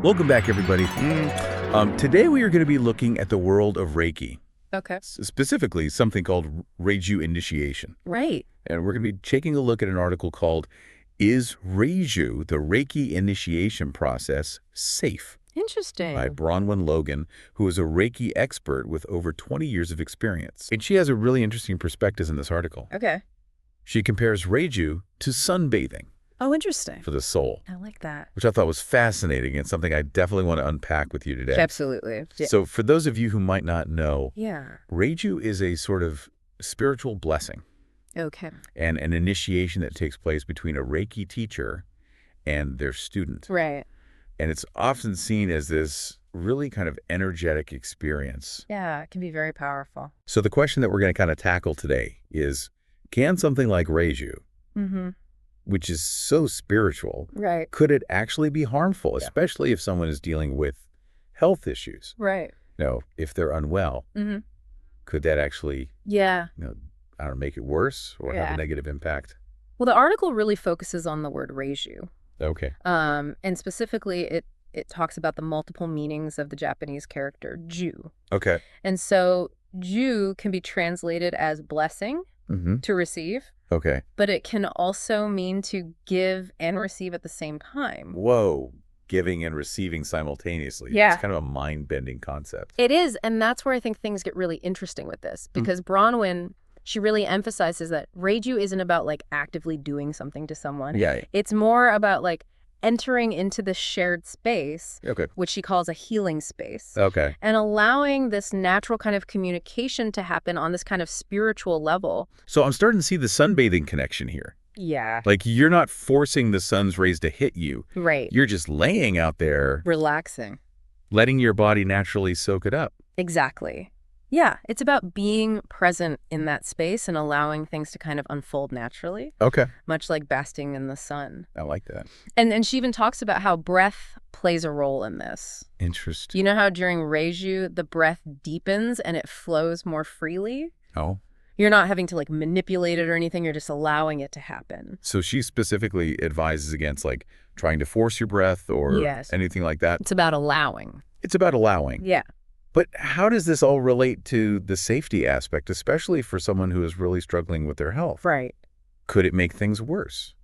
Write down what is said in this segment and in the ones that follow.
Welcome back, everybody. Today we are going to be looking at the world of Reiki, Okay. specifically something called Reiju Initiation. Right. And we're going to be taking a look at an article called, Is Reiju, the Reiki Initiation Process, Safe? Interesting. By Bronwen Logan, who is a Reiki expert with over 20 years of experience. And she has a really interesting perspective in this article. Okay. She compares Reiju to sunbathing Oh, interesting. for the soul, I like that. which I thought was fascinating and something I definitely want to unpack with you today. Absolutely. Yeah. So for those of you who might not know, Yeah. Reiju is a sort of spiritual blessing Okay. and an initiation that takes place between a Reiki teacher and their student. Right. And it's often seen as this really kind of energetic experience. Yeah, it can be very powerful. So the question that we're going to kind of tackle today is, can something like Reiju, Mm-hmm. which is so spiritual, Right. could it actually be harmful, especially if someone is dealing with health issues? Right. If they're unwell, Mm-hmm. could that actually, Yeah. I don't know, make it worse or have Yeah. a negative impact? Well, the article really focuses on the word Reiju. Okay. And specifically it talks about the multiple meanings of the Japanese character Ju. Okay. And so Ju can be translated as blessing, to receive, Okay. but it can also mean to give and receive at the same time. Whoa. Giving and receiving simultaneously. Yeah. It's kind of a mind-bending concept. It is, and that's where I think things get really interesting with this, because Bronwen, she really emphasizes that Reiju isn't about like actively doing something to someone. Yeah. It's more about like entering into the shared space, Okay. which she calls a healing space, Okay. and allowing this natural kind of communication to happen on this kind of spiritual level. So I'm starting to see the sunbathing connection here. Yeah. Like, you're not forcing the sun's rays to hit you. Right. You're just laying out there, Relaxing. letting your body naturally soak it up. Exactly. Yeah, it's about being present in that space and allowing things to kind of unfold naturally, Okay. much like basking in the sun. I like that. And she even talks about how breath plays a role in this. Interesting. You know how during Reiju, the breath deepens and it flows more freely? Oh. You're not having to like manipulate it or anything, you're just allowing it to happen. So she specifically advises against like trying to force your breath or Yes. anything like that. It's about allowing. It's about allowing. Yeah. But how does this all relate to the safety aspect, especially for someone who is really struggling with their health? Right. Could it make things worse?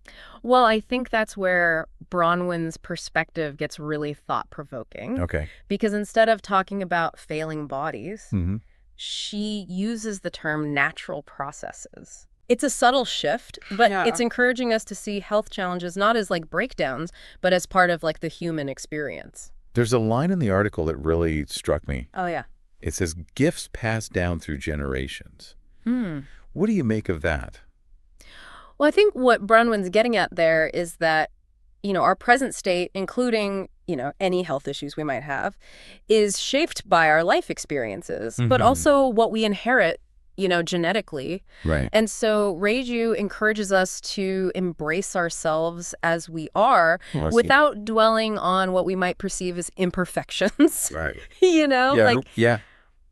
Well, I think that's where Bronwen's perspective gets really thought-provoking. Okay. Because instead of talking about failing bodies, Mm-hmm. she uses the term natural processes. It's a subtle shift, but it's encouraging us to see health challenges not as like breakdowns, but as part of like the human experience. There's a line in the article that really struck me. Oh, yeah. It says, gifts passed down through generations. What do you make of that? Well, I think what Bronwen's getting at there is that, our present state, including, any health issues we might have, is shaped by our life experiences, but also what we inherit, genetically. Right. And so Reiju encourages us to embrace ourselves as we are without dwelling on what we might perceive as imperfections. Right.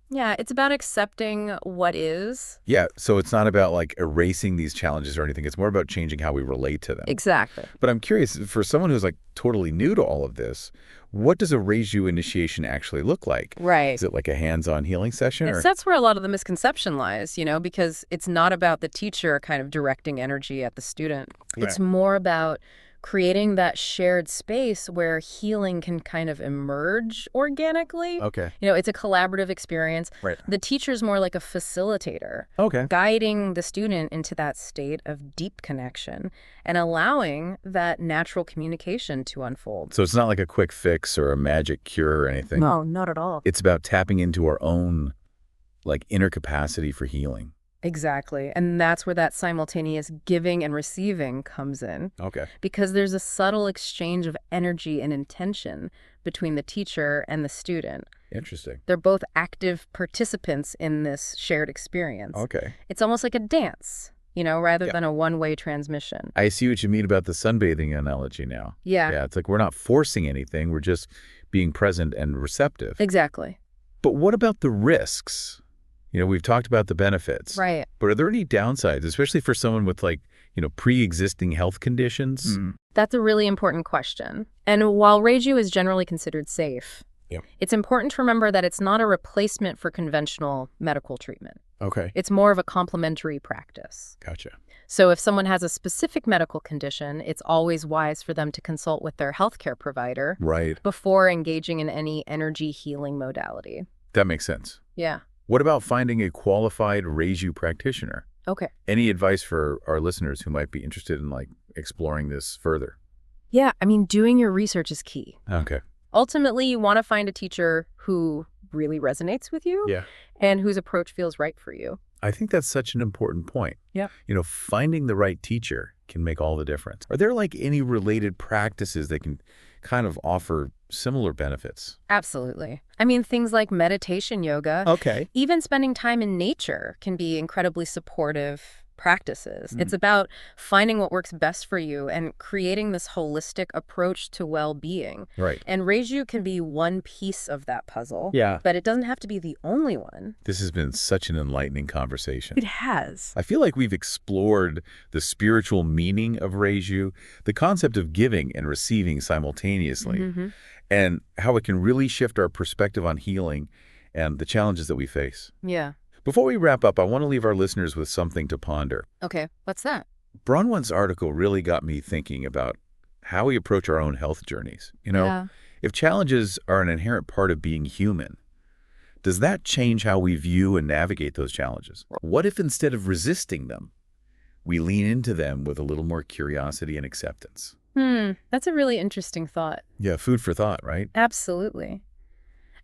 Yeah, it's about accepting what is. Yeah, so it's not about like erasing these challenges or anything. It's more about changing how we relate to them. Exactly. But I'm curious, for someone who's like totally new to all of this, what does a Reiju initiation actually look like? Right. Is it like a hands-on healing session? That's where a lot of the misconception lies, because it's not about the teacher kind of directing energy at the student. Right. It's more about creating that shared space where healing can kind of emerge organically. Okay. It's a collaborative experience. Right. The teacher's more like a facilitator, Okay. guiding the student into that state of deep connection and allowing that natural communication to unfold. So it's not like a quick fix or a magic cure or anything. No, not at all. It's about tapping into our own like inner capacity for healing. Exactly. And that's where that simultaneous giving and receiving comes in. Okay. Because there's a subtle exchange of energy and intention between the teacher and the student. Interesting. They're both active participants in this shared experience. Okay. It's almost like a dance, rather than a one-way transmission. I see what you mean about the sunbathing analogy now. Yeah. Yeah, it's like we're not forcing anything. We're just being present and receptive. Exactly. But what about the risks? We've talked about the benefits. Right. But are there any downsides, especially for someone with like, pre-existing health conditions? That's a really important question. And while Reiju is generally considered safe, it's important to remember that it's not a replacement for conventional medical treatment. Okay. It's more of a complementary practice. Gotcha. So if someone has a specific medical condition, it's always wise for them to consult with their healthcare provider before engaging in any energy healing modality. That makes sense. Yeah. What about finding a qualified Reiju practitioner? Okay. Any advice for our listeners who might be interested in exploring this further? Yeah, I mean, doing your research is key. Okay. Ultimately, you want to find a teacher who really resonates with you and whose approach feels right for you. I think that's such an important point. Yeah. Finding the right teacher can make all the difference. Are there any related practices that can kind of offer similar benefits? Absolutely. I mean, things like meditation yoga, even spending time in nature can be incredibly supportive practices. It's about finding what works best for you and creating this holistic approach to well-being. Right. And Reiju can be one piece of that puzzle. Yeah. But it doesn't have to be the only one. This has been such an enlightening conversation. It has. I feel like we've explored the spiritual meaning of Reiju, the concept of giving and receiving simultaneously, and how it can really shift our perspective on healing and the challenges that we face. Yeah. Before we wrap up, I want to leave our listeners with something to ponder. Okay, what's that? Bronwen's article really got me thinking about how we approach our own health journeys. If challenges are an inherent part of being human, does that change how we view and navigate those challenges? What if instead of resisting them, we lean into them with a little more curiosity and acceptance? That's a really interesting thought. Yeah, food for thought, right? Absolutely.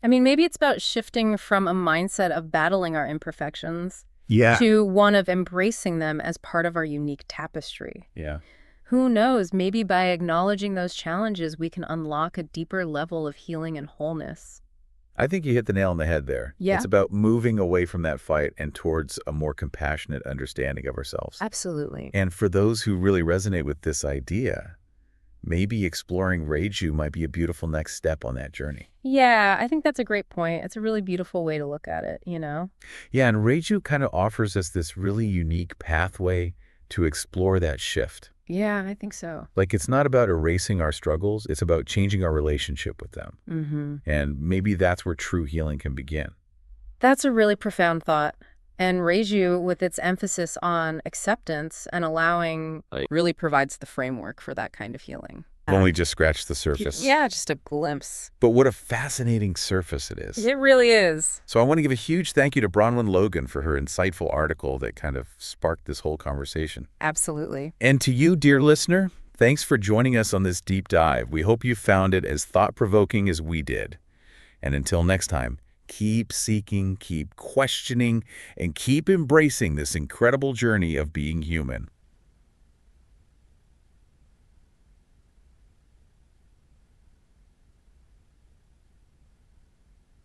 I mean, maybe it's about shifting from a mindset of battling our imperfections to one of embracing them as part of our unique tapestry. Yeah. Who knows, maybe by acknowledging those challenges, we can unlock a deeper level of healing and wholeness. I think you hit the nail on the head there. Yeah. It's about moving away from that fight and towards a more compassionate understanding of ourselves. Absolutely. And for those who really resonate with this idea, maybe exploring Reiju might be a beautiful next step on that journey. Yeah, I think that's a great point. It's a really beautiful way to look at it, Yeah, and Reiju kind of offers us this really unique pathway to explore that shift. Yeah, I think so. It's not about erasing our struggles, it's about changing our relationship with them. And maybe that's where true healing can begin. That's a really profound thought. And Reiju, with its emphasis on acceptance and allowing, really provides the framework for that kind of healing. We've only just scratched the surface. Yeah, just a glimpse. But what a fascinating surface it is. It really is. So I want to give a huge thank you to Bronwen Logan for her insightful article that kind of sparked this whole conversation. Absolutely. And to you, dear listener, thanks for joining us on this deep dive. We hope you found it as thought-provoking as we did. And until next time, keep seeking, keep questioning, and keep embracing this incredible journey of being human.